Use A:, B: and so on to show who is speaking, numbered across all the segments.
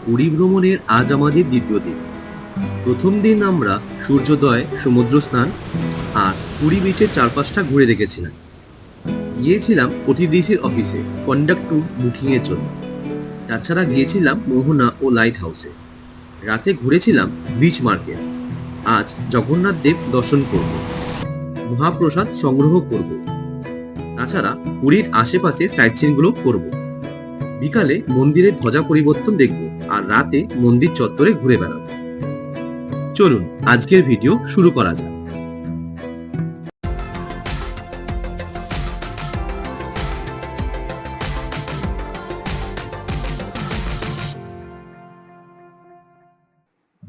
A: পুরী ভ্রমণের আজ আমাদের দ্বিতীয় দিন। প্রথম দিন আমরা সূর্যোদয়, সমুদ্র স্নান আর পুরী বিচের চারপাশটা ঘুরে দেখেছিলাম। গিয়েছিলাম ওটিডিসির অফিসে কন্ডাক্ট ট্যুর বুকিং এর জন্য। তাছাড়া গিয়েছিলাম মোহনা ও লাইট হাউসে। রাতে ঘুরেছিলাম বিচ মার্কেট। আজ জগন্নাথ দেব দর্শন করব, মহাপ্রসাদ সংগ্রহ করব। তাছাড়া পুরীর আশেপাশে সাইট সিন গুলো করব। বিকালে মন্দিরের ধ্বজা পরিবর্তন দেখব আর রাতে মন্দির চত্বরে ঘুরে বেড়াবো। চলুন আজকের ভিডিও শুরু করা যাক।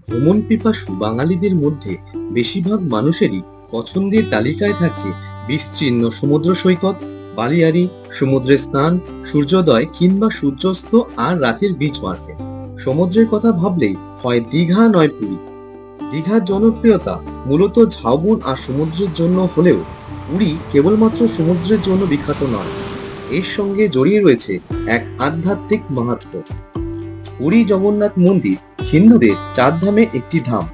A: ভ্রমণ পিপাসু বাঙালিদের মধ্যে বেশিরভাগ মানুষেরই পছন্দের তালিকায় থাকে বিস্তীর্ণ সমুদ্র সৈকত, বালিয়াড়ি, সমুদ্রে স্নান, সূর্যোদয় কিংবা সূর্যাস্ত আর রাতের বিচ মার্কেট। সমুদ্রের কথা ভাবলেই হয় দীঘা নয় পুরী। দীঘার জনপ্রিয়তা মূলত ঝাউবন আর সমুদ্রের জন্য হলেও পুরী কেবলমাত্র সমুদ্রের জন্য বিখ্যাত নয়, এর সঙ্গে জড়িয়ে রয়েছে এক আধ্যাত্মিক মাহাত্ম্য। পুরী জগন্নাথ মন্দির হিন্দুদের চার ধামে একটি ধাম।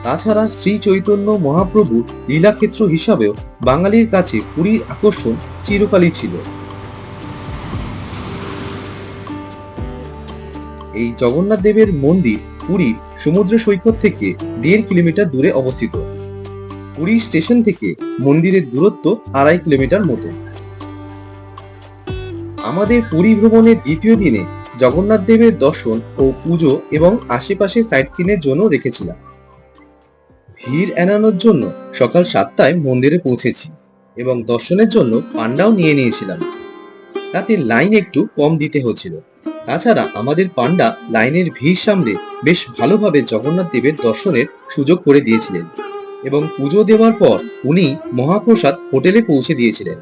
A: তাছাড়া শ্রী চৈতন্য মহাপ্রভুর লীলাক্ষেত্র হিসাবেও বাঙালির কাছে পুরীর আকর্ষণ চিরকালই ছিল। এই জগন্নাথ দেবের মন্দির পুরীর সমুদ্র সৈকত থেকে 1.5 কিলোমিটার দূরে অবস্থিত। পুরী স্টেশন থেকে মন্দিরের দূরত্ব 2.5 কিলোমিটার মতো। আমাদের পুরী ভ্রমণের দ্বিতীয় দিনে জগন্নাথ দেবের দর্শন ও পুজো এবং আশেপাশে সাইট সিনের জন্য রেখেছিলাম। ভিড় এড়ানোর জন্য সকাল 7টায় মন্দিরে পৌঁছেছি এবং দর্শনের জন্য পান্ডাও নিয়ে নিয়েছিলাম। তাতে লাইন একটু কম দিতে হচ্ছিল। তাছাড়া আমাদের পান্ডা লাইনের ভিড় সামলে বেশ ভালোভাবে জগন্নাথ দেবের দর্শনের সুযোগ করে দিয়েছিলেন এবং পুজো দেওয়ার পর উনি মহাপ্রসাদ হোটেলে পৌঁছে দিয়েছিলেন।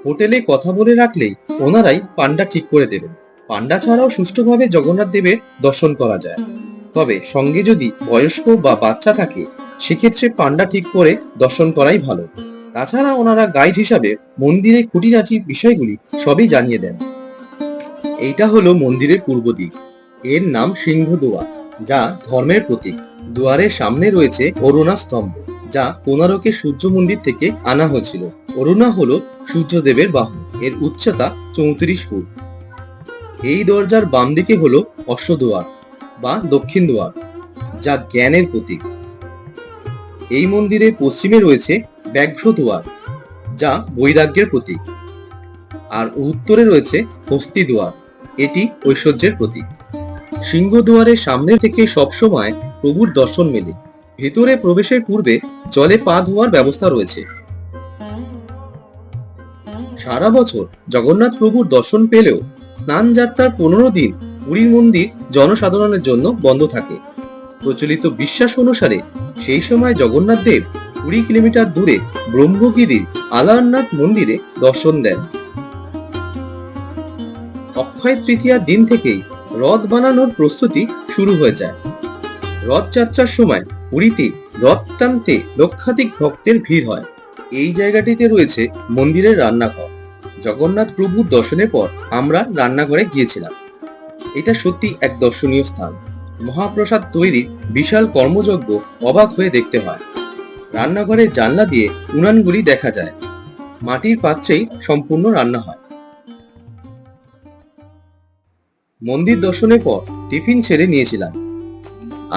A: হোটেলে কথা বলে রাখলেই ওনারাই পান্ডা ঠিক করে দেবেন। পান্ডা ছাড়াও সুষ্ঠুভাবে জগন্নাথ দেবের দর্শন করা যায়, তবে সঙ্গে যদি বয়স্ক বা বাচ্চা থাকে সেক্ষেত্রে পান্ডা ঠিক করে দর্শন করাই ভালো। তাছাড়া ওনারা গাইড হিসাবে মন্দিরে খুঁটিনাটি বিষয়গুলি সবই জানিয়ে দেন। এইটা হলো মন্দিরের পূর্ব দিক। এর নাম সিংহ দুয়ার, যা ধর্মের প্রতীক। দুয়ারের সামনে রয়েছে অরুণা স্তম্ভ, যা কোণারকে সূর্য মন্দির থেকে আনা হয়েছিল। অরুণা হলো সূর্যদেবের বাহন। এর উচ্চতা 34 ফুট। এই দরজার বাম দিকে হলো অশ্বদুয়ার বা দক্ষিণ দুয়ার, যা জ্ঞানের প্রতীক। এই মন্দিরের পশ্চিমে রয়েছে ব্যাঘ্র দুয়ার, যা বৈরাগ্যের প্রতীক। আর উত্তরে রয়েছে হস্তি দুয়ার, এটি ঐশ্বর্যের প্রতীক। সিংহ দুয়ারের সামনে থেকে সবসময় প্রভুর দর্শন মেলে। ভেতরে প্রবেশের পূর্বে জলে পা ধোয়ার ব্যবস্থা রয়েছে। সারা বছর জগন্নাথ প্রভুর দর্শন পেলেও স্নান যাত্রার 15 দিন পুরীর মন্দির জনসাধারণের জন্য বন্ধ থাকে। প্রচলিত বিশ্বাস অনুসারে সেই সময় জগন্নাথ দেব 20 কিলোমিটার দূরে ব্রহ্মগিরির আলারনাথ মন্দিরে দর্শন দেন। অক্ষয় তৃতীয়ার দিন থেকেই রথ বানানোর প্রস্তুতি শুরু হয়ে যায়। রথযাত্রার সময় পুরীতে রথ টানতে লক্ষাধিক ভক্তের ভিড় হয়। এই জায়গাটিতে রয়েছে মন্দিরের রান্নাঘর। জগন্নাথ প্রভুর দর্শনের পর আমরা রান্নাঘরে গিয়েছিলাম। এটা সত্যি এক দর্শনীয় স্থান। মহাপ্রসাদ তৈরির বিশাল কর্মযজ্ঞ অবাক হয়ে দেখতে হয়। রান্নাঘরের জানলা দিয়ে উনানগুলি দেখা যায়। মাটির পাত্রেই সম্পূর্ণ রান্না হয়। মন্দির দর্শনের পর টিফিন ছেড়ে নিয়েছিলাম।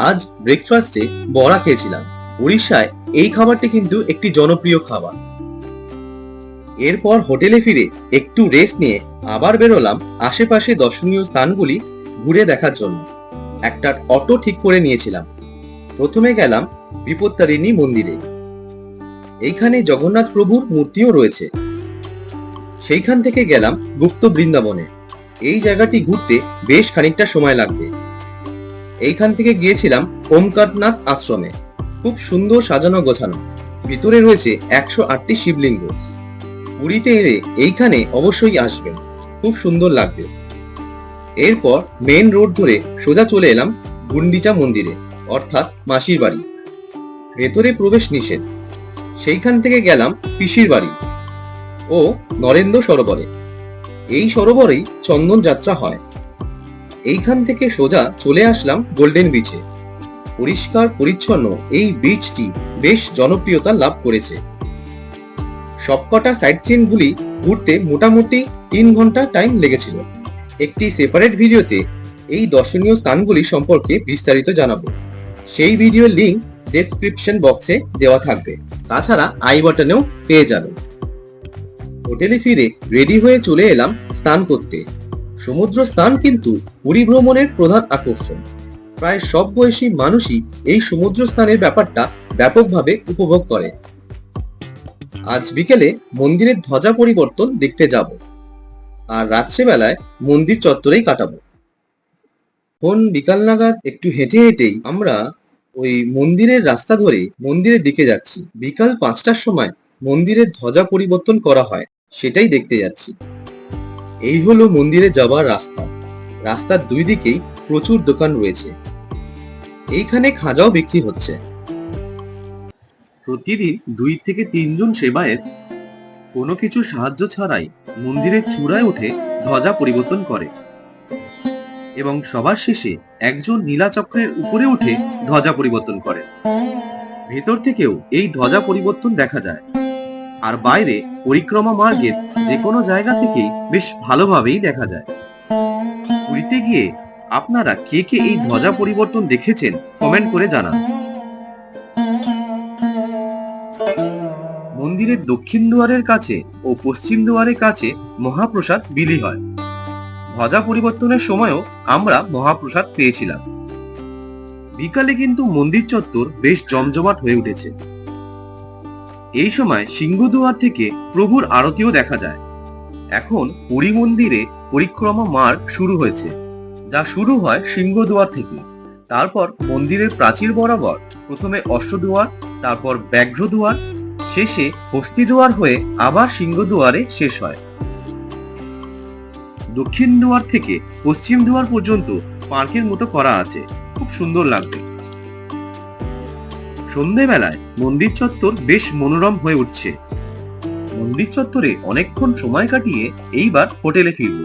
A: আজ ব্রেকফাস্টে বড়া খেয়েছিলাম। উড়িষ্যায় এই খাবারটি কিন্তু একটি জনপ্রিয় খাবার। এরপর হোটেলে ফিরে একটু রেস্ট নিয়ে আবার বেরোলাম আশেপাশে দর্শনীয় স্থানগুলি ঘুরে দেখার জন্য। একটা অটো ঠিক করে নিয়েছিলাম। প্রথমে গেলাম বিপত্তারিণী মন্দিরে। এইখানে জগন্নাথ প্রভুর মূর্তিও রয়েছে। সেইখান থেকে গেলাম গুপ্ত বৃন্দাবনে। এই জায়গাটি ঘুরতে বেশ খানিকটা সময় লাগবে। এইখান থেকে গিয়েছিলাম ওমকারনাথ আশ্রমে। খুব সুন্দর সাজানো গোছানো। ভিতরে রয়েছে 108টি শিবলিঙ্গ। পুরীতে এলে এইখানে অবশ্যই আসবেন, খুব সুন্দর লাগবে। এরপর মেন রোড ধরে সোজা চলে এলাম গুন্ডিচা মন্দিরে, অর্থাৎ মাসির বাড়ি। ভেতরে প্রবেশ নিষেধ। সেইখান থেকে গেলাম পিসির বাড়ি ও নরেন্দ্র সরোবরে। এই সরোবরেই চন্দন যাত্রা হয়। এইখান থেকে সোজা চলে আসলাম গোল্ডেন বিচে। পরিষ্কার পরিচ্ছন্ন এই বিচটি বেশ জনপ্রিয়তা লাভ করেছে। সবকটা সাইট সিনগুলি ঘুরতে মোটামুটি 3 ঘন্টা টাইম লেগেছিল। একটি সেপারেট ভিডিওতে এই দর্শনীয় স্থানগুলি সম্পর্কে বিস্তারিত জানাবো। সেই ভিডিওর লিংক ডেসক্রিপশন বক্সে দেওয়া থাকবে, তাছাড়া আই বাটনেও পেয়ে যাবেন। হোটেলে ফিরে রেডি হয়ে চলে এলাম স্নান করতে। সমুদ্র স্নান কিন্তু পুরী ভ্রমণের প্রধান আকর্ষণ। প্রায় সব বয়সী মানুষই এই সমুদ্র স্নানের ব্যাপারটা ব্যাপকভাবে উপভোগ করে। আজ বিকেলে মন্দিরের ধ্বজা পরিবর্তন দেখতে যাব, আর রাত্রেবেলায় মন্দির চত্বরেই কাটাবো। কোন বিকাল নাগাদ একটু হেঁটে হেঁটেই আমরা ওই মন্দিরের রাস্তা ধরে মন্দিরের দিকে যাচ্ছি। বিকাল 5টার সময় মন্দিরের ধ্বজা পরিবর্তন করা হয়, সেটাই দেখতে যাচ্ছি। এই হলো মন্দিরে যাবার রাস্তা। রাস্তার দুই দিকেই প্রচুর দোকান রয়েছে। এইখানে খাজাও বিক্রি হচ্ছে। প্রতিদিন 2 থেকে 3 জন সেবায়েত কোনো কিছু সাহায্য ছাড়াই মন্দিরের চূড়ায় উঠে ধ্বজা পরিবর্তন করে, এবং সবার শেষে একজন নীলাচক্রের উপরে উঠে ধ্বজা পরিবর্তন করে। ভেতর থেকেও এই ধ্বজা পরিবর্তন দেখা যায়, আর বাইরে পরিক্রমা মার্গের যে কোনো জায়গা থেকেই বেশ ভালোভাবেই দেখা যায়। পুরীতে গিয়ে আপনারা কে কে এই ধ্বজা পরিবর্তন দেখেছেন কমেন্ট করে জানান। মন্দিরের দক্ষিণ দুয়ারের কাছে ও পশ্চিম দুয়ারের কাছে মহাপ্রসাদ বিলি হয়। ধ্বজা পরিবর্তনের সময়ও আমরা মহাপ্রসাদ পেয়েছিলাম। বিকালে কিন্তু মন্দির চত্বর বেশ জমজমাট হয়ে উঠেছে। এই সময় সিংহদুয়ার থেকে প্রভুর আরতিও দেখা যায়। এখন পুরী মন্দিরে পরিক্রমা মার্গ শুরু হয়েছে, যা শুরু হয় সিংহদুয়ার থেকে। তারপর মন্দিরের প্রাচীর বরাবর প্রথমে অষ্টদুয়ার, তারপর ব্যাঘ্রদুয়ার, শেষে হস্তিদুয়ার হয়ে আবার সিংহদুয়ারে শেষ হয়। দক্ষিণ দুয়ার থেকে পশ্চিম দুয়ার পর্যন্ত পার্কের মতো করা আছে, খুব সুন্দর লাগবে। সন্ধ্যেবেলায় মন্দির চত্বর বেশ মনোরম হয়ে উঠছে। মন্দির চত্বরে অনেকক্ষণ সময় কাটিয়ে এইবার হোটেলে ফিরব।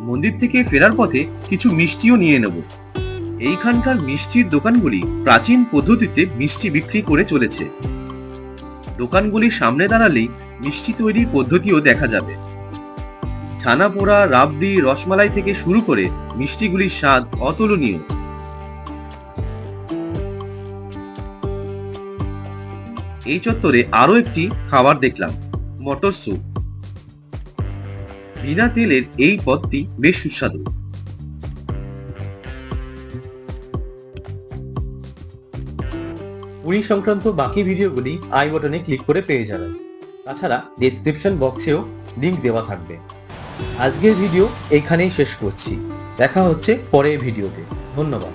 A: মন্দির থেকে ফেরার পথে কিছু মিষ্টিও নিয়ে নেব। এইখানকার মিষ্টির দোকানগুলি প্রাচীন পদ্ধতিতে মিষ্টি বিক্রি করে চলেছে। দোকানগুলির সামনে দাঁড়ালেই মিষ্টি তৈরির পদ্ধতিও দেখা যাবে। ছানা পোড়া, রাবড়ি, রসমালাই থেকে শুরু করে মিষ্টিগুলির স্বাদ অতুলনীয়। এই চত্বরে আরো একটি খাবার দেখলাম, মটর স্যুপ। বিনা তেলের এই পদটি বেশ সুস্বাদু। পুরী সংক্রান্ত বাকি ভিডিওগুলি আই বাটনে ক্লিক করে পেয়ে যাবেন, তাছাড়া ডেসক্রিপশন বক্সেও লিংক দেওয়া থাকবে। আজকের ভিডিও এখানেই শেষ করছি। দেখা হচ্ছে পরের ভিডিওতে। ধন্যবাদ।